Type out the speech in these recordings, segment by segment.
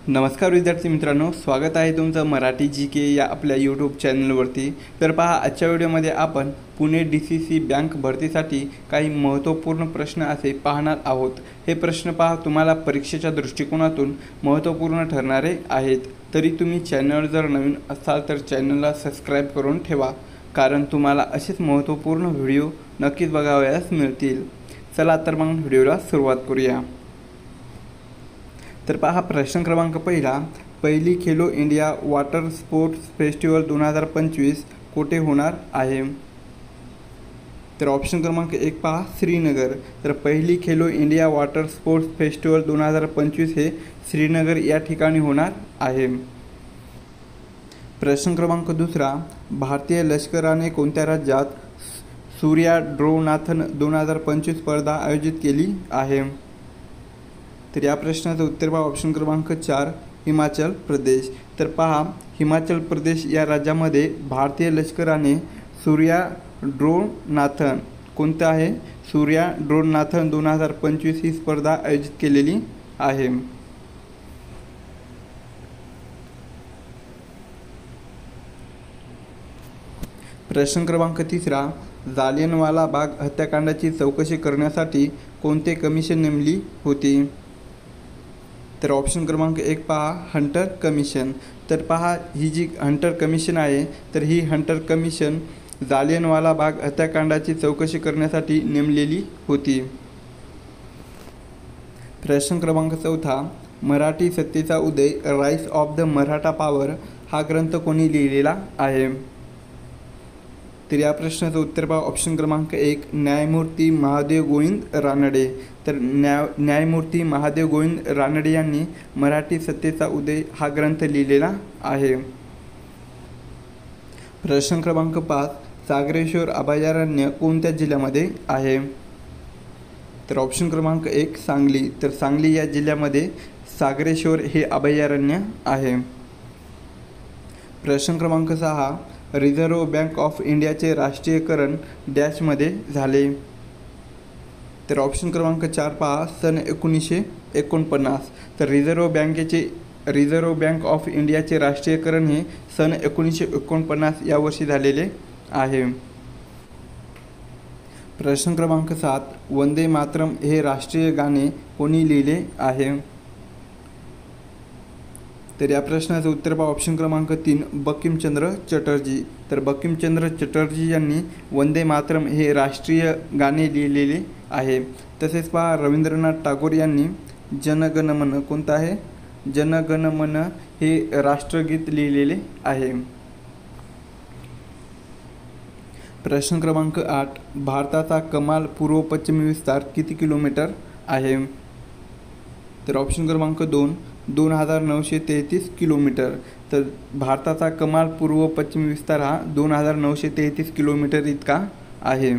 नमस्कार विद्यार्थी मित्रांनो, स्वागत आहे तुमचं मराठी जी के या आपल्या यूट्यूब चॅनलवरती। तर पहा, आजच्या व्हिडिओमध्ये आपण पुणे DCC बँक भरतीसाठी काही महत्त्वपूर्ण प्रश्न असे पाहणार आहोत। हे प्रश्न पहा तुम्हाला परीक्षेच्या दृष्टिकोनातून महत्त्वपूर्ण ठरणारे आहेत। तरी तुम्ही चॅनलवर जर नवीन असाल तर चॅनलला सबस्क्राईब करून ठेवा, कारण तुम्हाला असेच महत्त्वपूर्ण व्हिडिओ नक्कीच बघावयास मिळतील। चला तर मग व्हिडिओला सुरुवात करूया। तर पहा, प्रश्न क्रमांक पहिली Khelo India water sports festival 2025 कोठे होणार आहे? तर ऑप्शन क्रमांक 1 पहा, श्रीनगर। तर पहिली Khelo India water sports festival 2025 हे श्रीनगर या ठिकाणी होणार आहे। प्रश्न क्रमांक 2, भारतीय लष्कराने कोणत्या राज्यात सूर्या ड्रोनाथन 2025 स्पर्धा आयोजित केली आहे? तर या प्रश्नाचं उत्तर पहा, ऑप्शन क्रमांक 4 हिमाचल प्रदेश। तर पहा, हिमाचल प्रदेश या राज्यामध्ये भारतीय लष्कराने सूर्या ड्रोनाथन कोणतं आहे? सूर्या ड्रोनाथन 2025 ही स्पर्धा आयोजित केलेली आहे। प्रश्न क्रमांक 3, जालियनवाला बाग हत्याकांडाची चौकशी करण्यासाठी कोणते कमिशन नेमली होती? तर ऑप्शन क्रमांक 1 पहा, हंटर कमिशन। तर पहा, ही जी हंटर कमिशन आहे तर ही हंटर कमिशन जालियनवाला बाग हत्याकांडाची चौकशी करण्यासाठी नेमलेली होती। प्रश्न क्रमांक 4, मराठी सत्तेचा उदय rise of the Maratha power हा ग्रंथ कोणी लिहिलेला आहे? तर या प्रश्नाचं उत्तर पहा, ऑप्शन क्रमांक 1 न्यायमूर्ती महादेव गोविंद रानडे। तर न्यायमूर्ती महादेव गोविंद रानडे यांनी मराठी सत्तेचा उदय हा ग्रंथ लिहिलेला आहे। प्रश्न क्रमांक 5, सागरेश्वर अभयारण्य कोणत्या जिल्ह्यामध्ये आहे? तर ऑप्शन क्रमांक 1 सांगली। तर सांगली या जिल्ह्यामध्ये सागरेश्वर हे अभयारण्य आहे। प्रश्न क्रमांक 6, रिझर्व्ह बँक ऑफ इंडियाचे राष्ट्रीयकरण डॅशमध्ये झाले? तर ऑप्शन क्रमांक 4 पहा, सन 1949। तर रिझर्व्ह बँक ऑफ इंडियाचे राष्ट्रीयकरण हे सन 1949 या वर्षी झालेले आहे। प्रश्न क्रमांक 7, वंदे मातरम हे राष्ट्रीय गाणे कोणी लिहिले आहे? तर या प्रश्नाचं उत्तर पहा, ऑप्शन क्रमांक 3 बंकिमचंद्र चटर्जी। तर बंकिमचंद्र चटर्जी यांनी वंदे मातरम हे राष्ट्रीय गाणे लिहिलेले आहे। तसेच पहा, रवींद्रनाथ टागोर यांनी जनगण मन कोणतं आहे? जनगण मन हे राष्ट्रगीत लिहिलेले आहे। प्रश्न क्रमांक 8, भारताचा कमाल पूर्व पश्चिम विस्तार किती किलोमीटर आहे? तर ऑप्शन क्रमांक 2 2933 किलोमीटर। तर भारताचा कमाल पूर्व पश्चिम विस्तार हा 2933 किलोमीटर इतका आहे।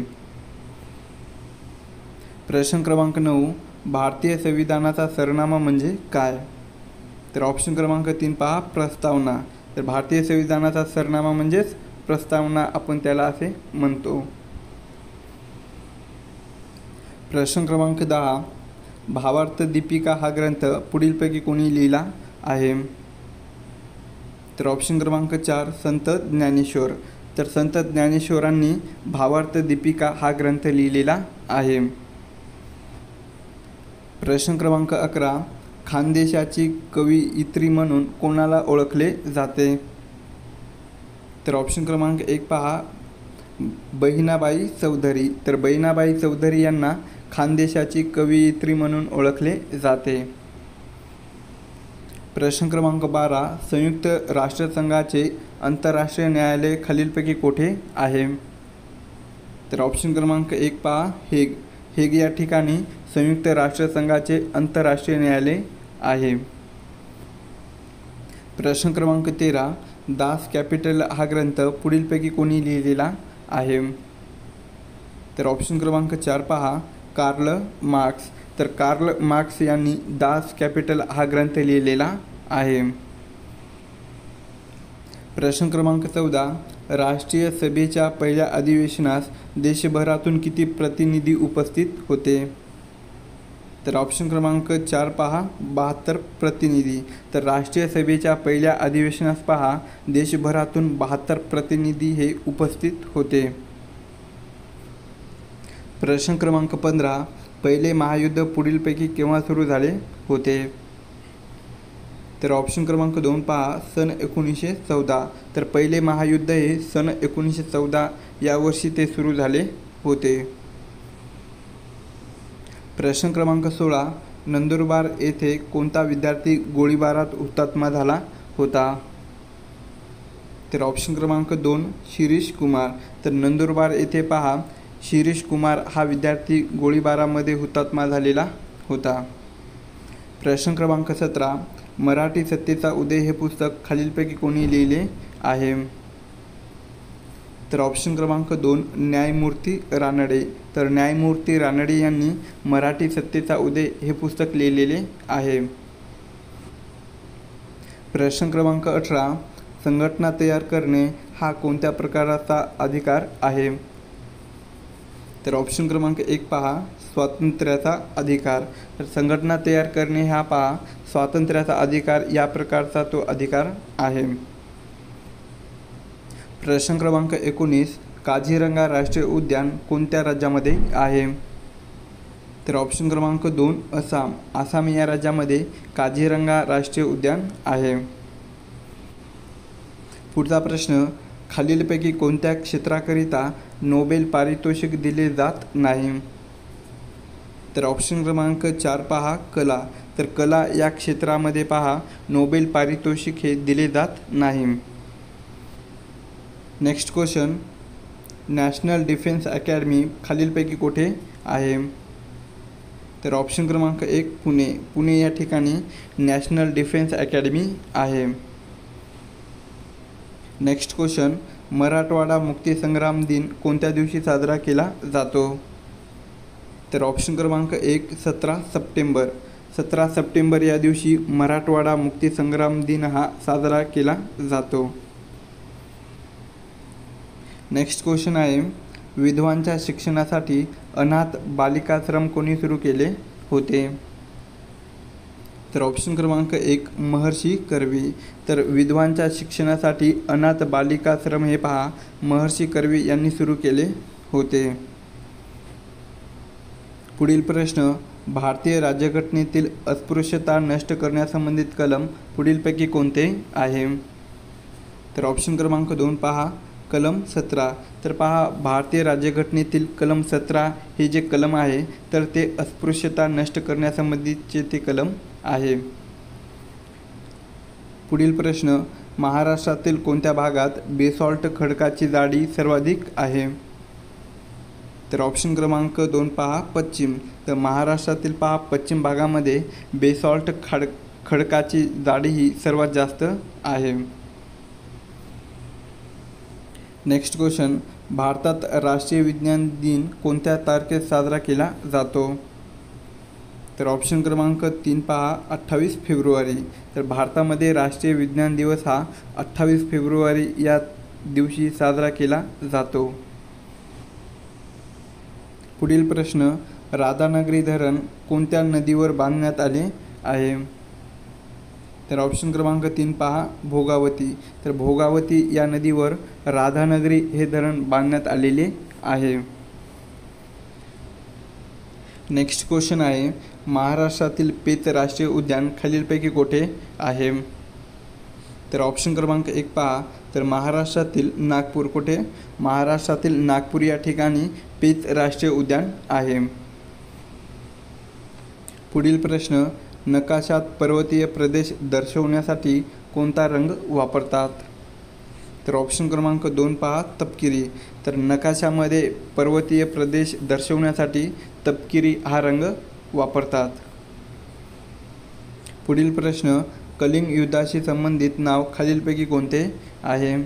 प्रश्न क्रमांक 9, भारतीय संविधानाचा सरनामा म्हणजे काय? तर ऑप्शन क्रमांक 3 पहा, प्रस्तावना। तर भारतीय संविधानाचा सरनामा म्हणजेच प्रस्तावना, आपण त्याला असे म्हणतो। प्रश्न क्रमांक 10, भावार्थ दीपिका हा ग्रंथ पुढीलपैकी कोणी लिहिला आहे? तर ऑप्शन क्रमांक 4 संत ज्ञानेश्वर। तर संत ज्ञानेश्वरांनी भावार्थ दीपिका हा ग्रंथ लिहिलेला आहे। प्रश्न क्रमांक 11, खानदेशाची कवयित्री म्हणून कोणाला ओळखले जाते? तर ऑप्शन क्रमांक 1 पहा, बहिणाबाई चौधरी। तर बहिणाबाई चौधरी यांना खानदेशाची कवयित्री म्हणून ओळखले जाते। प्रश्न क्रमांक 12, संयुक्त राष्ट्रसंघाचे आंतरराष्ट्रीय न्यायालय खालीलपैकी कोठे आहे? तर ऑप्शन क्रमांक 1 पहा, हेग या ठिकाणी संयुक्त राष्ट्रसंघाचे आंतरराष्ट्रीय न्यायालय आहे। प्रश्न क्रमांक 13, दास कॅपिटल हा ग्रंथ पुढीलपैकी कोणी लिहिलेला आहे? तर ऑप्शन क्रमांक 4 पहा, कार्ल मार्क्स। तर कार्ल मार्क्स यांनी दास कॅपिटल हा ग्रंथ लिहिलेला आहे। प्रश्न क्रमांक 14, राष्ट्रीय सभेच्या पहिल्या अधिवेशनास देशभरातून किती प्रतिनिधी उपस्थित होते? तर ऑप्शन क्रमांक 4 पहा 72 प्रतिनिधी. तर राष्ट्रीय सभेच्या पहिल्या अधिवेशनास पहा देशभरातून 72 प्रतिनिधी हे उपस्थित होते. प्रश्न क्रमांक 15 पहिले महायुद्ध पुढीलपैकी केव्हा सुरू झाले होते. तर ऑप्शन क्रमांक 2 पहा सन 1914. तर पहिले महायुद्ध हे सन 1914 या वर्षी ते सुरू झाले होते. प्रश्न क्रमांक 16 नंदुरबार येथे कोणता विद्यार्थी गोळीबारात हुतात्मा झाला होता. तर ऑप्शन क्रमांक 2 शिरीष कुमार. तर नंदुरबार येथे पहा शिरीष कुमार हा विद्यार्थी गोळीबारामध्ये हुतात्मा झालेला होता. प्रश्न क्रमांक 17 मराठी सत्तेचा उदय हे पुस्तक खालीलपैकी कोणी लिहिले आहे. तर ऑप्शन क्रमांक 2 न्यायमूर्ती रानडे. तर न्यायमूर्ती रानडे यांनी मराठी सत्तेचा उदय हे पुस्तक लिहिलेले आहे. प्रश्न क्रमांक 18 संघटना तयार करणे हा कोणत्या प्रकारचा अधिकार आहे. तर ऑप्शन क्रमांक 1 पहा स्वातंत्र्याचा अधिकार. तर संघटना तयार करणे हा पहा स्वातंत्र्याचा अधिकार या प्रकारचा तो अधिकार आहे. प्रश्न क्रमांक 19 काझीरंगा राष्ट्रीय उद्यान कोणत्या राज्यामध्ये आहे. तर ऑप्शन क्रमांक 2 आसाम. आसाम या राज्यामध्ये काझीरंगा राष्ट्रीय उद्यान आहे. पुढचा प्रश्न खालीलपैकी कोणत्या क्षेत्राकरिता नोबेल पारितोषिक दिले जात नाही. तर ऑप्शन क्रमांक 4 पहा कला. तर कला या क्षेत्रामध्ये पहा नोबेल पारितोषिक हे दिले जात नाही. Next question national defence academy खालीलपैकी कुठे आहे. तर ऑप्शन क्रमांक 1 पुणे. पुणे या ठिकाणी नॅशनल डिफेन्स अकॅडमी आहे. नेक्स्ट क्वेश्चन मराठवाडा मुक्तीसंग्राम दिन कोणत्या दिवशी साजरा केला जातो. तर ऑप्शन क्रमांक 1 17 सप्टेंबर. 17 सप्टेंबर या दिवशी मराठवाडा मुक्तीसंग्राम दिन हा साजरा केला जातो. नेक्स्ट क्वेश्चन आहे विधवांच्या शिक्षणासाठी अनाथ बालिकाश्रम कोणी सुरू केले होते. तर ऑप्शन क्रमांक 1 महर्षी कर्वे. तर विधवांच्या शिक्षणासाठी अनाथ बालिकाश्रम हे पहा महर्षी कर्वे यांनी सुरू केले होते. पुढील प्रश्न भारतीय राज्यघटनेतील अस्पृश्यता नष्ट करण्यासंबंधित कलम पुढीलपैकी कोणते आहे. तर ऑप्शन क्रमांक 2 पहा कलम 17. तर पहा भारतीय राज्यघटनेतील कलम 17 हे जे कलम आहे तर ते अस्पृश्यता नष्ट करण्यासंबंधीचे ते कलम आहे. पुढील प्रश्न महाराष्ट्रातील कोणत्या भागात बेसॉल्ट खडकाची जाडी सर्वाधिक आहे. तर ऑप्शन क्रमांक 2 पहा पश्चिम. तर महाराष्ट्रातील पहा पश्चिम भागामध्ये बेसॉल्ट खडकाची जाडी ही सर्वात जास्त आहे. नेक्स्ट क्वेश्चन भारतात राष्ट्रीय विज्ञान दिन कोणत्या तारखेत साजरा केला जातो. तर ऑप्शन क्रमांक 3 पहा 28 फेब्रुवारी. तर भारतामध्ये राष्ट्रीय विज्ञान दिवस हा 28 फेब्रुवारी या दिवशी साजरा केला जातो. पुढील प्रश्न राधानगरी धरण कोणत्या नदीवर बांधण्यात आले आहे. तर ऑप्शन क्रमांक 3 पहा भोगावती. तर भोगावती या नदीवर राधानगरी हे धरण बांधण्यात आलेले आहे. नेक्स्ट क्वेश्चन आहे महाराष्ट्रातील पेच राष्ट्रीय उद्यान खालीलपैकी कोठे आहे. तर ऑप्शन क्रमांक 1 पहा तर महाराष्ट्रातील नागपूर. कुठे महाराष्ट्रातील नागपूर या ठिकाणी पेच राष्ट्रीय उद्यान आहे. पुढील प्रश्न नकाशात पर्वतीय प्रदेश दर्शवण्यासाठी कोणता रंग वापरतात. तर ऑप्शन क्रमांक 2 पहा तपकिरी. तर नकाशामध्ये पर्वतीय प्रदेश दर्शवण्यासाठी तपकिरी हा रंग वापरतात. पुढील प्रश्न कलिंग युद्धाशी संबंधित नाव खालीलपैकी कोणते आहे.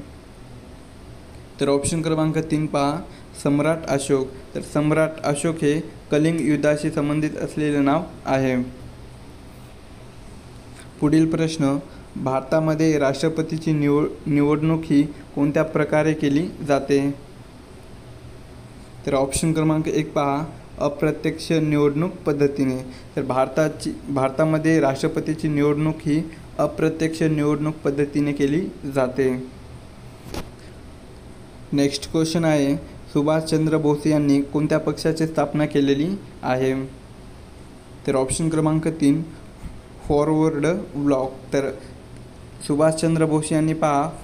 तर ऑप्शन क्रमांक 3 पहा सम्राट अशोक. तर सम्राट अशोक हे कलिंग युद्धाशी संबंधित असलेले नाव आहे. पुढील प्रश्न भारतामध्ये राष्ट्रपतीची निवडणूक ही कोणत्या प्रकारे केली जाते. तर ऑप्शन क्रमांक 1 पहा अप्रत्यक्ष निवडणूक पद्धतीने. तर भारतामध्ये राष्ट्रपतीची निवडणूक ही अप्रत्यक्ष निवडणूक पद्धतीने केली जाते. नेक्स्ट क्वेश्चन आहे, सुभाषचंद्र बोस यांनी कोणत्या पक्षाची स्थापना केलेली आहे? तर ऑप्शन क्रमांक 3 फॉरवर्ड ब्लॉक. तर सुभाषचंद्र बोस यांनी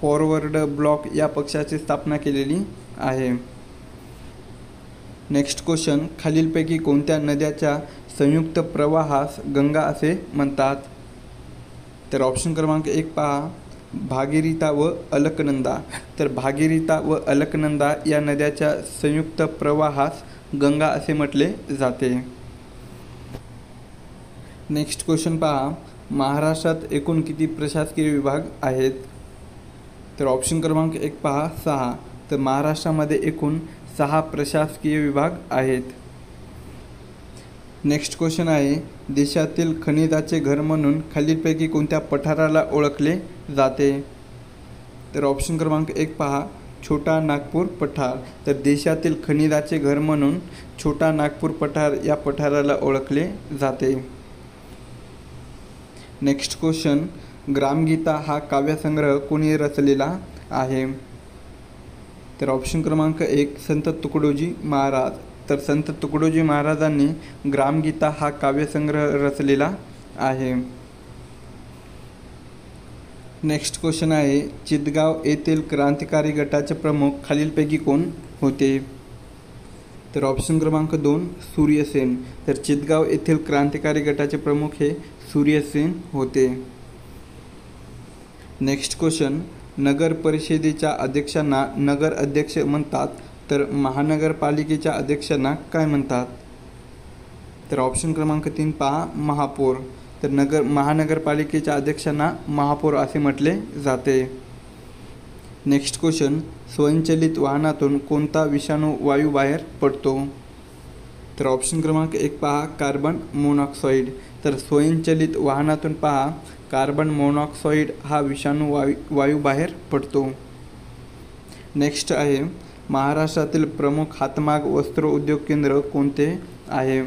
फॉरवर्ड ब्लॉक या पक्षाची स्थापना केलेली आहे. नेक्स्ट क्वेश्चन, खालीलपैकी कोणत्या नद्याच्या संयुक्त प्रवाहास गंगा असे म्हणतात? तर ऑप्शन क्रमांक 1 भागीरथी व अलकनंदा. तर भागीरथी व अलकनंदा या नद्याच्या संयुक्त प्रवाहास गंगा असे म्हटले जाते. नेक्स्ट क्वेश्चन महाराष्ट्रात एकूण किती प्रशासकीय विभाग आहेत? तर ऑप्शन क्रमांक 1 6. तर महाराष्ट्रामध्ये एकूण 6 प्रशासकीय विभाग आहेत. नेक्स्ट क्वेश्चन आहे, देशातील खनिजाचे घर म्हणून खालीलपैकी कोणत्या पठाराला ओळखले जाते? तर ऑप्शन क्रमांक 1 छोटा नागपूर पठार. तर देशातील खनिजाचे घर म्हणून छोटा नागपूर पठार या पठाराला ओळखले जाते. नेक्स्ट क्वेश्चन, ग्रामगीता हा काव्यसंग्रह कोणी रचलेला आहे? तर ऑप्शन क्रमांक 1 संत तुकडोजी महाराज. तर संत तुकडोजी महाराजांनी ग्रामगीता हा काव्यसंग्रह रचलेला आहे. नेक्स्ट क्वेश्चन आहे, चितगाव येथील क्रांतिकारी गटाचे प्रमुख खालीलपैकी कोण होते? तर ऑप्शन क्रमांक 2 सूर्यसेन. तर चितगाव येथील क्रांतिकारी गटाचे प्रमुख हे सूर्यसेन होते. नेक्स्ट क्वेश्चन, नगर परिषदेच्या अध्यक्षांना नगर अध्यक्ष म्हणतात, तर महानगरपालिकेच्या अध्यक्षांना काय म्हणतात? तर ऑप्शन क्रमांक 3 महापौर. तर महानगरपालिकेच्या अध्यक्षांना महापौर असे म्हटले जाते. नेक्स्ट क्वेश्चन, स्वयंचलित वाहनातून कोणता विषाणू वायू बाहेर पडतो? तर ऑप्शन क्रमांक 1 कार्बन मोनॉक्साईड. तर स्वयंचलित वाहनातून कार्बन मोनॉक्साईड हा विषाणू वायू बाहेर पडतो. नेक्स्ट आहे, महाराष्ट्रातील प्रमुख हातमाग वस्त्र उद्योग केंद्र कोणते आहे?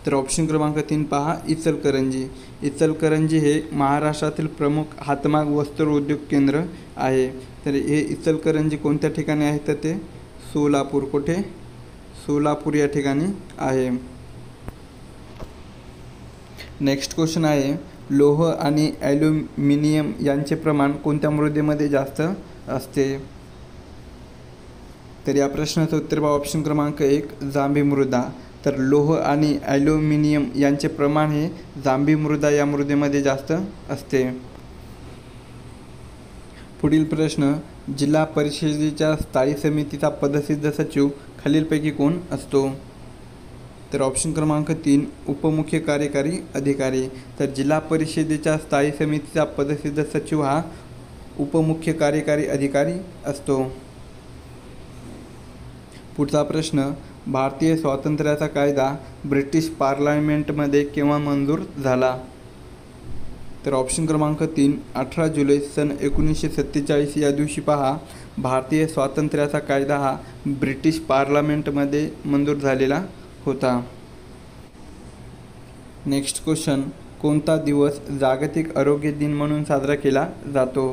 तर ऑप्शन क्रमांक 3 इचलकरंजी. इचलकरंजी हे महाराष्ट्रातील प्रमुख हातमाग वस्त्र उद्योग केंद्र आहे. तर हे इचलकरंजी कोणत्या ठिकाणी आहे? तर ते सोलापूर. कुठे? सोलापूर या ठिकाणी आहे. नेक्स्ट क्वेश्चन आहे, लोह आणि ॲल्युमिनियम यांचे प्रमाण कोणत्या मृदेमध्ये जास्त असते? तर या प्रश्नाचं उत्तर ऑप्शन क्रमांक 1 जांभी मृदा. तर लोह आणि ॲल्युमिनियम यांचे प्रमाण हे जांभी मृदा या मृदेमध्ये जास्त असते. पुढील प्रश्न, जिल्हा परिषदेच्या स्थायी समितीचा पदसिद्ध सचिव खालीलपैकी कोण असतो? तर ऑप्शन क्रमांक 3 उपमुख्य कार्यकारी अधिकारी. तर जिल्हा परिषदेच्या स्थायी समितीचा पदसिद्ध सचिव हा उपमुख्य कार्यकारी अधिकारी असतो. पुढचा प्रश्न, भारतीय स्वातंत्र्याचा कायदा ब्रिटिश पार्लमेंटमध्ये केव्हा मंजूर झाला? तर ऑप्शन क्रमांक 3 18 जुलै सन 1947 या दिवशी भारतीय स्वातंत्र्याचा कायदा हा ब्रिटिश पार्लमेंटमध्ये मंजूर झालेला होता. नेक्स्ट क्वेश्चन, कोणता दिवस जागतिक आरोग्य दिन म्हणून साजरा केला जातो?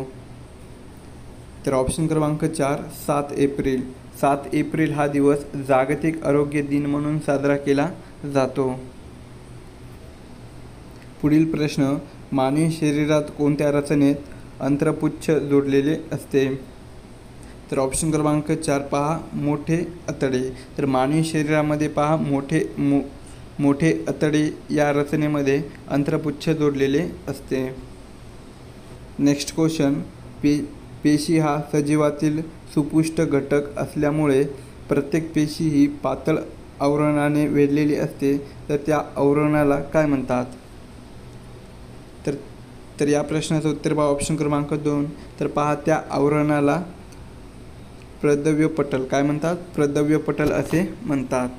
तर ऑप्शन क्रमांक 4 7 एप्रिल. 7 एप्रिल हा दिवस जागतिक आरोग्य दिन म्हणून साजरा केला जातो. पुढील प्रश्न, मानवी शरीरात कोणत्या रचनेत अंत्रपुच्छ जोडलेले असते? तर ऑप्शन क्रमांक 4 मोठे आतडे. तर मानवी शरीरामध्ये मोठे आतडे या रचनेमध्ये अंत्रपुच्छ जोडलेले असते. नेक्स्ट क्वेश्चन, पेशी हा सजीवातील सुपुष्ट घटक असल्यामुळे प्रत्येक पेशी ही पातळ आवरणाने वेढलेली असते, तर त्या आवरणाला काय म्हणतात? तर या प्रश्नाचं उत्तर ऑप्शन क्रमांक 2. तर त्या आवरणाला प्रदव्य पटल काय म्हणतात? प्रदव्य पटल असे म्हणतात.